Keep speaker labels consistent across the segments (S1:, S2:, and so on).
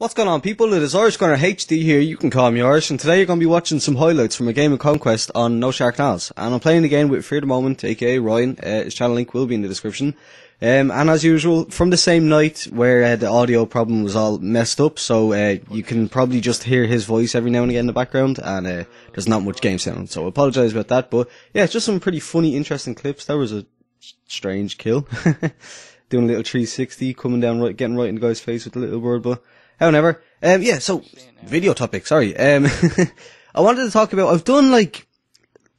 S1: What's going on, people? It is Irish Gunner HD here, you can call me Irish, and today you're going to be watching some highlights from a game of Conquest on No Shark Canals. And I'm playing again with Fear the Moment, aka Ryan. His channel link will be in the description. And as usual, from the same night where the audio problem was all messed up, so you can probably just hear his voice every now and again in the background, and there's not much game sound, so I apologise about that. But yeah, it's just some pretty funny, interesting clips. That was a strange kill. Doing a little 360, coming down right, getting right in the guy's face with the little bird, but however, yeah, so, video topic, sorry. I wanted to talk about, I've done like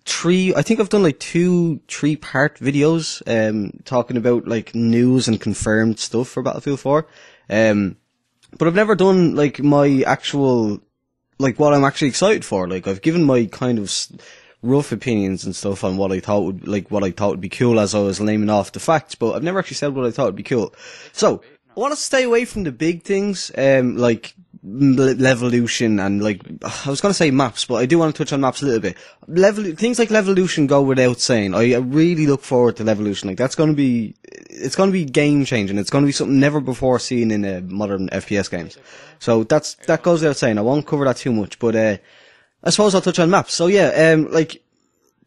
S1: two 3-part videos, talking about like news and confirmed stuff for Battlefield 4. But I've never done like my actual, like what I'm actually excited for. Like, I've given my kind of rough opinions and stuff on what I thought would be cool as I was naming off the facts, but I've never actually said what I thought would be cool. So, I want to stay away from the big things, like Levolution and like, I was going to say maps, but I do want to touch on maps a little bit. Things like Levolution go without saying. I really look forward to Levolution. Like, it's going to be game changing. It's going to be something never before seen in modern FPS games. So that goes without saying. I won't cover that too much, but I suppose I'll touch on maps. So yeah, like,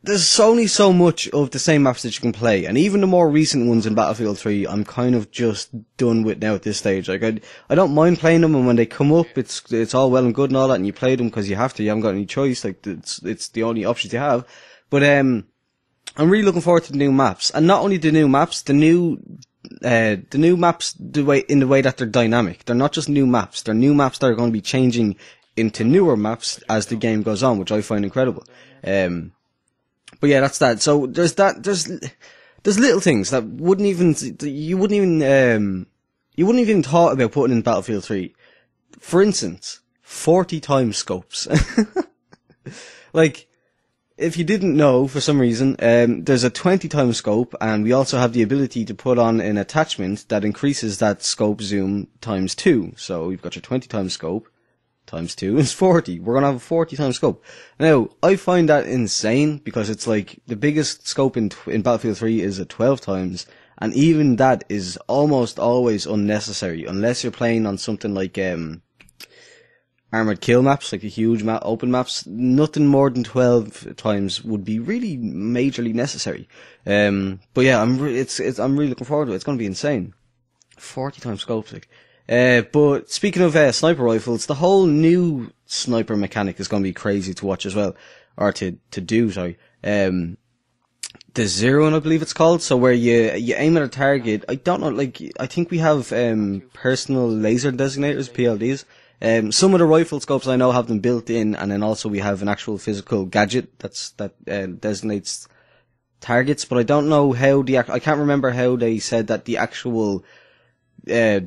S1: there's only so much of the same maps that you can play, and even the more recent ones in Battlefield 3, I'm kind of just done with now at this stage. Like, I don't mind playing them, and when they come up, it's all well and good and all that, and you play them because you have to, you haven't got any choice, like, it's the only options you have. But, I'm really looking forward to the new maps, and not only the new maps, the new maps, in the way that they're dynamic. They're not just new maps, they're new maps that are going to be changing into newer maps as the game goes on, which I find incredible. But yeah, that's that. So there's little things that you wouldn't even thought about putting in Battlefield 3. For instance, 40 times scopes. Like, if you didn't know for some reason, there's a 20 times scope, and we also have the ability to put on an attachment that increases that scope zoom times 2. So you've got your 20 times scope. Times 2 is 40. We're gonna have a 40 times scope. Now, I find that insane, because it's like, the biggest scope in Battlefield 3 is at 12 times, and even that is almost always unnecessary, unless you're playing on something like, armored kill maps, like the huge open maps. Nothing more than 12 times would be really majorly necessary. But yeah, I'm really looking forward to it. It's gonna be insane. 40 times scopes, like. But speaking of sniper rifles, the whole new sniper mechanic is going to be crazy to watch as well, or to do. Sorry, the zeroing, I believe it's called. So where you aim at a target. I don't know. Like, I think we have personal laser designators, PLDs. Some of the rifle scopes I know have them built in, and then also we have an actual physical gadget that designates targets. But I don't know how I can't remember how they said that the actual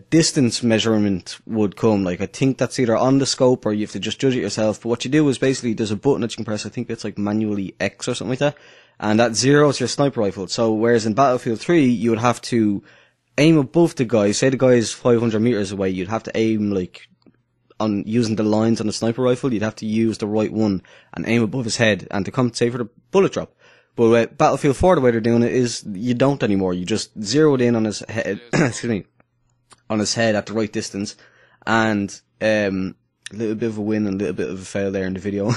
S1: distance measurement would come. Like, I think that's either on the scope or you have to just judge it yourself. But what you do is basically there's a button that you can press. I think it's like manually X or something like that, and that zeroes your sniper rifle. So whereas in Battlefield 3 you would have to aim above the guy. Say the guy is 500 meters away, you'd have to aim like on using the lines on the sniper rifle. You'd have to use the right one and aim above his head, and to compensate for the bullet drop. But Battlefield 4, the way they're doing it is you don't anymore. You just zero it in on his head. Excuse me. On his head at the right distance, and a little bit of a win and a little bit of a fail there in the video.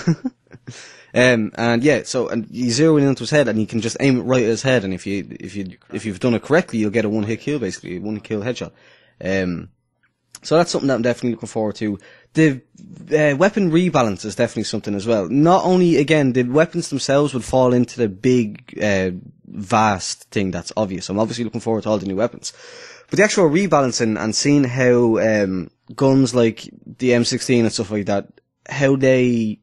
S1: And yeah, and you zero in onto his head, and you can just aim it right at his head, and if you've done it correctly, you'll get a one-hit kill, basically, a one-kill headshot. So that's something that I'm definitely looking forward to. The weapon rebalance is definitely something as well. Not only, again, the weapons themselves would fall into the big, vast thing that's obvious. I'm obviously looking forward to all the new weapons. But the actual rebalancing and seeing how guns like the M16 and stuff like that, how they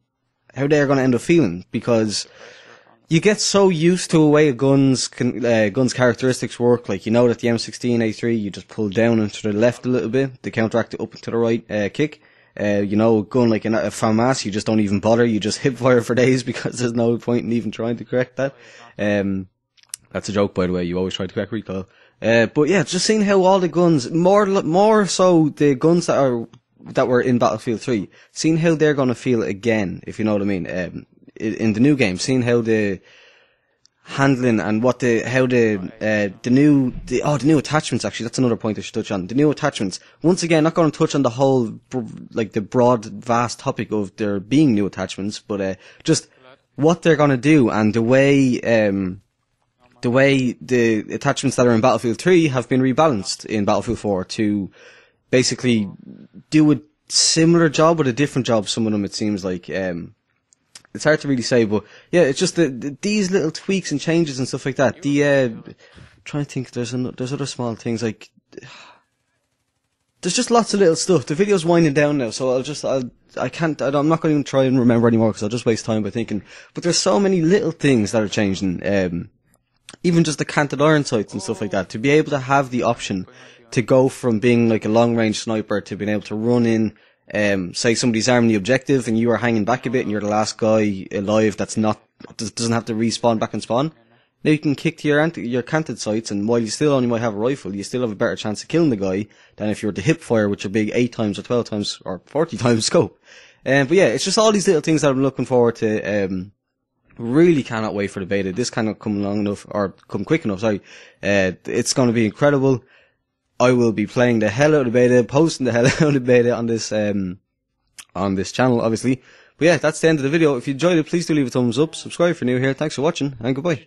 S1: are going to end up feeling, because you get so used to a way a gun's characteristics work. Like, you know that the M16A3, you just pull down and to the left a little bit, to counteract it up and to the right kick. You know, a gun like a FAMAS, you just don't even bother, you just hip fire for days, because there's no point in even trying to correct that. That's a joke, by the way, you always try to correct recoil. But yeah, just seeing how all the guns, more so the guns that were in Battlefield 3, seeing how they're gonna feel again, if you know what I mean, in the new game, seeing how handling and what how the new attachments, actually, that's another point I should touch on. The new attachments. Once again, not going to touch on the whole, like the broad, vast topic of there being new attachments, but just what they're going to do and the way the attachments that are in Battlefield 3 have been rebalanced in Battlefield 4 to basically do a similar job but a different job. Some of them, it seems like. It's hard to really say, but yeah, it's just these little tweaks and changes and stuff like that. Trying to think, there's other small things, like there's just lots of little stuff. The video's winding down now, so I'm not going to even try and remember anymore because I'll just waste time by thinking. But there's so many little things that are changing. Even just the canted iron sights and stuff like that. To be able to have the option to go from being like a long range sniper to being able to run in. Say somebody's arming the objective and you are hanging back a bit and you're the last guy alive doesn't have to respawn back and spawn. Now you can kick to your canted sights, and while you still only might have a rifle, you still have a better chance of killing the guy than if you were to hip fire with your big 8 times or 12 times or 40 times scope. But yeah, it's just all these little things that I'm looking forward to. Really cannot wait for the beta. This cannot come quick enough, sorry. It's going to be incredible. I will be playing the hell out of the beta, posting the hell out of the beta on this channel, obviously. But yeah, that's the end of the video. If you enjoyed it, please do leave a thumbs up, subscribe if you're new here. Thanks for watching, and goodbye.